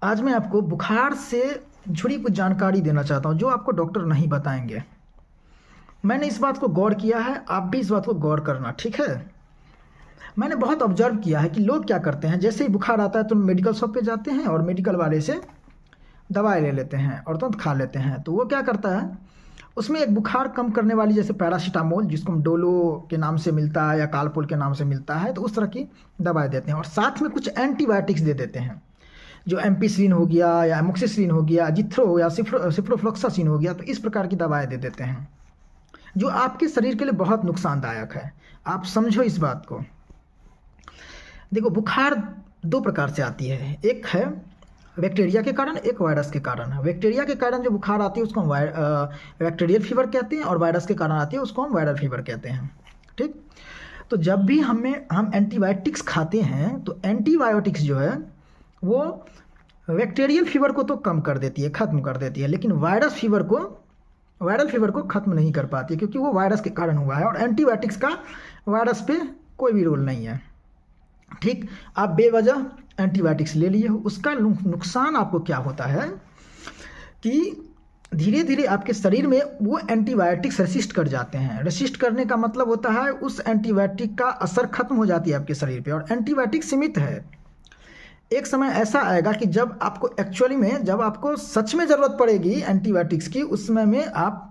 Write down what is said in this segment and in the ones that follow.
आज मैं आपको बुखार से जुड़ी कुछ जानकारी देना चाहता हूँ जो आपको डॉक्टर नहीं बताएंगे। मैंने इस बात को गौर किया है, आप भी इस बात को गौर करना, ठीक है। मैंने बहुत ऑब्जर्व किया है कि लोग क्या करते हैं, जैसे ही बुखार आता है तो मेडिकल शॉप पे जाते हैं और मेडिकल वाले से दवाई ले लेते हैं और तुरंत खा लेते हैं। तो वो क्या करता है, उसमें एक बुखार कम करने वाली जैसे पैरासीटामोल, जिसको हम डोलो के नाम से मिलता है या कालपोल के नाम से मिलता है, तो उस तरह की दवाई देते हैं और साथ में कुछ एंटीबायोटिक्स दे देते हैं, जो एम्पिसिलिन हो गया या एमोक्सिसिलिन हो गया, जिथ्रो या सिप्रोफ्लॉक्सासिन हो गया। तो इस प्रकार की दवाएं दे देते हैं जो आपके शरीर के लिए बहुत नुकसानदायक है। आप समझो इस बात को। देखो, बुखार दो प्रकार से आती है, एक है बैक्टीरिया के कारण, एक वायरस के कारण। बैक्टीरिया के कारण जो बुखार आती है उसको हम बैक्टीरियल फीवर कहते हैं और वायरस के कारण आती है उसको हम वायरल फीवर कहते हैं, ठीक। तो जब भी हम एंटीबायोटिक्स खाते हैं तो एंटीबायोटिक्स जो है वो बैक्टीरियल फीवर को तो कम कर देती है, ख़त्म कर देती है, लेकिन वायरल फीवर को ख़त्म नहीं कर पाती है, क्योंकि वो वायरस के कारण हुआ है और एंटीबायोटिक्स का वायरस पे कोई भी रोल नहीं है, ठीक। आप बेवजह एंटीबायोटिक्स ले लिए हो, उसका नुकसान आपको क्या होता है कि धीरे धीरे आपके शरीर में वो एंटीबायोटिक्स रेसिस्ट कर जाते हैं। रेसिस्ट करने का मतलब होता है उस एंटीबायोटिक का असर खत्म हो जाती है आपके शरीर पे। और एंटीबायोटिक सीमित है, एक समय ऐसा आएगा कि जब आपको एक्चुअली में, जब आपको सच में ज़रूरत पड़ेगी एंटीबायोटिक्स की, उस समय में आप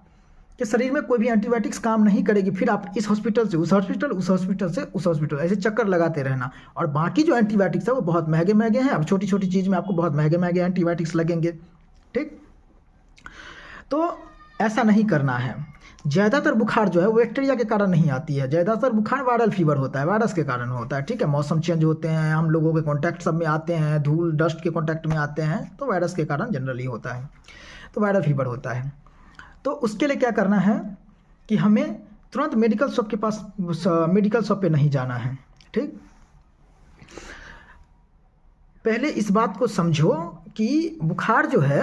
के शरीर में कोई भी एंटीबायोटिक्स काम नहीं करेगी। फिर आप इस हॉस्पिटल से उस हॉस्पिटल, उस हॉस्पिटल से उस हॉस्पिटल, ऐसे चक्कर लगाते रहना। और बाकी जो एंटीबायोटिक्स है वो बहुत महंगे महंगे हैं। अब छोटी छोटी चीज़ में आपको बहुत महंगे महंगे एंटीबायोटिक्स लगेंगे, ठीक। तो ऐसा नहीं करना है। ज़्यादातर बुखार जो है वो बैक्टीरिया के कारण नहीं आती है, ज़्यादातर बुखार वायरल फीवर होता है, वायरस के कारण होता है, ठीक है। मौसम चेंज होते हैं, हम लोगों के कॉन्टैक्ट सब में आते हैं, धूल डस्ट के कॉन्टैक्ट में आते हैं, तो वायरस के कारण जनरली होता है, तो वायरल फीवर होता है। तो उसके लिए क्या करना है कि हमें तुरंत मेडिकल शॉप के पास, मेडिकल शॉप पे नहीं जाना है, ठीक। पहले इस बात को समझो कि बुखार जो है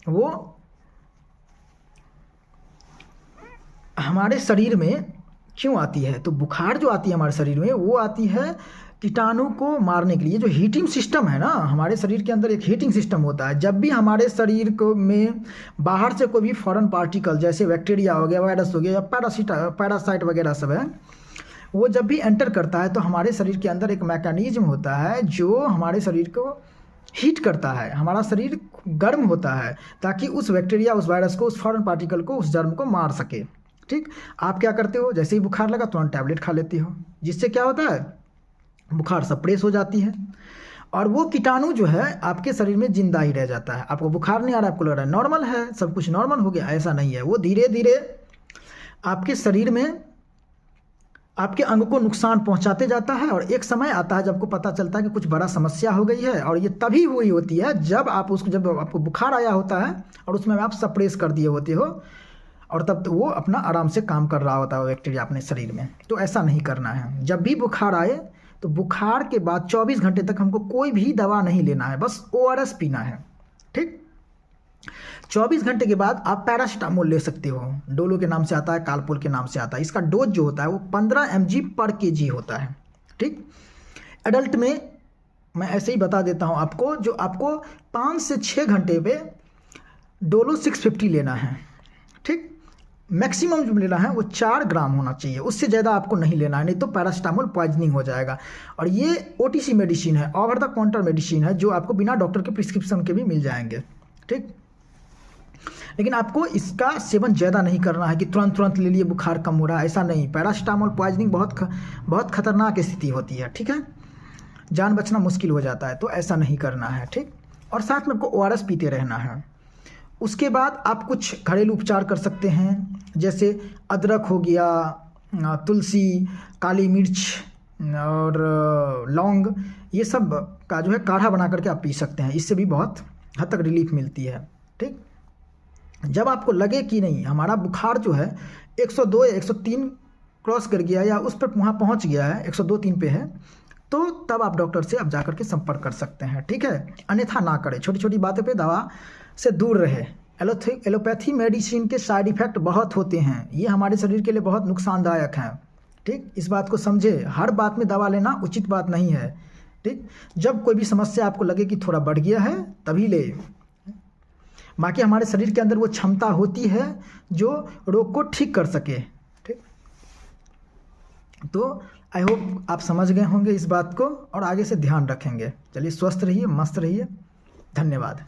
वो हमारे शरीर में क्यों आती है। तो बुखार जो आती है हमारे शरीर में वो आती है कीटाणु को मारने के लिए। जो हीटिंग सिस्टम है ना, हमारे शरीर के अंदर एक हीटिंग सिस्टम होता है। जब भी हमारे शरीर को में बाहर से कोई भी फॉरेन पार्टिकल, जैसे बैक्टीरिया हो गया, वायरस हो गया या पैरासाइट वगैरह सब है, वो जब भी एंटर करता है तो हमारे शरीर के अंदर एक मैकेनिज्म होता है जो हमारे शरीर को हीट करता है, हमारा शरीर गर्म होता है, ताकि उस बैक्टीरिया, उस वायरस को, उस फॉरेन पार्टिकल को, उस जर्म को मार सके, ठीक। आप क्या करते हो, जैसे ही बुखार लगा तुरंत टैबलेट खा लेते हो, जिससे क्या होता है, बुखार सप्रेस हो जाती है और वो कीटाणु जो है आपके शरीर में जिंदा ही रह जाता है। आपको बुखार नहीं आ रहा, आपको लग रहा है नॉर्मल है, सब कुछ नॉर्मल हो गया, ऐसा नहीं है। वो धीरे धीरे आपके शरीर में आपके अंग को नुकसान पहुंचाते जाता है और एक समय आता है जब आपको पता चलता है कि कुछ बड़ा समस्या हो गई है। और ये तभी हुई होती है जब आपको बुखार आया होता है और उसमें आप सप्रेस कर दिए होते हो और तब तो वो अपना आराम से काम कर रहा होता है बैक्टीरिया अपने शरीर में। तो ऐसा नहीं करना है। जब भी बुखार आए तो बुखार के बाद 24 घंटे तक हमको कोई भी दवा नहीं लेना है, बस ORS पीना है, ठीक। 24 घंटे के बाद आप पैरासीटामोल ले सकते हो, डोलो के नाम से आता है, कालपोल के नाम से आता है। इसका डोज जो होता है वो 15 mg पर kg होता है, ठीक। एडल्ट में मैं ऐसे ही बता देता हूँ आपको, जो आपको 5 से 6 घंटे पे डोलो 650 लेना है, ठीक। मैक्सिमम जो लेना है वो 4 ग्राम होना चाहिए, उससे ज़्यादा आपको नहीं लेना है, नहीं तो पैरासीटामोल पॉइजनिंग हो जाएगा। और ये OTC मेडिसिन है, ओवर द काउंटर मेडिसिन है, जो आपको बिना डॉक्टर के प्रिस्क्रिप्शन के भी मिल जाएंगे, ठीक। लेकिन आपको इसका सेवन ज़्यादा नहीं करना है कि तुरंत तुरंत ले लिए बुखार कम हो रहा है, ऐसा नहीं। पैरासीटामोल पॉइजनिंग बहुत खतरनाक स्थिति होती है, ठीक है, जान बचना मुश्किल हो जाता है, तो ऐसा नहीं करना है, ठीक। और साथ में आपको ORS पीते रहना है। उसके बाद आप कुछ घरेलू उपचार कर सकते हैं, जैसे अदरक हो गया, तुलसी, काली मिर्च और लौंग, ये सब का जो है काढ़ा बना करके आप पी सकते हैं। इससे भी बहुत हद तक रिलीफ मिलती है, ठीक। जब आपको लगे कि नहीं, हमारा बुखार जो है 102 या 103 क्रॉस कर गया या उस पर वहाँ पहुँच गया है, 102-3 पे है, तो तब आप डॉक्टर से अब जा कर के संपर्क कर सकते हैं, ठीक है। अन्यथा ना करें, छोटी छोटी बातों पे दवा से दूर रहे। एलोपैथी मेडिसिन के साइड इफ़ेक्ट बहुत होते हैं, ये हमारे शरीर के लिए बहुत नुकसानदायक हैं, ठीक। इस बात को समझे, हर बात में दवा लेना उचित बात नहीं है। ठीक। जब कोई भी समस्या आपको लगे कि थोड़ा बढ़ गया है तभी ले। बाकी हमारे शरीर के अंदर वो क्षमता होती है जो रोग को ठीक कर सके, ठीक। तो आई होप आप समझ गए होंगे इस बात को और आगे से ध्यान रखेंगे। चलिए स्वस्थ रहिए, मस्त रहिए, धन्यवाद।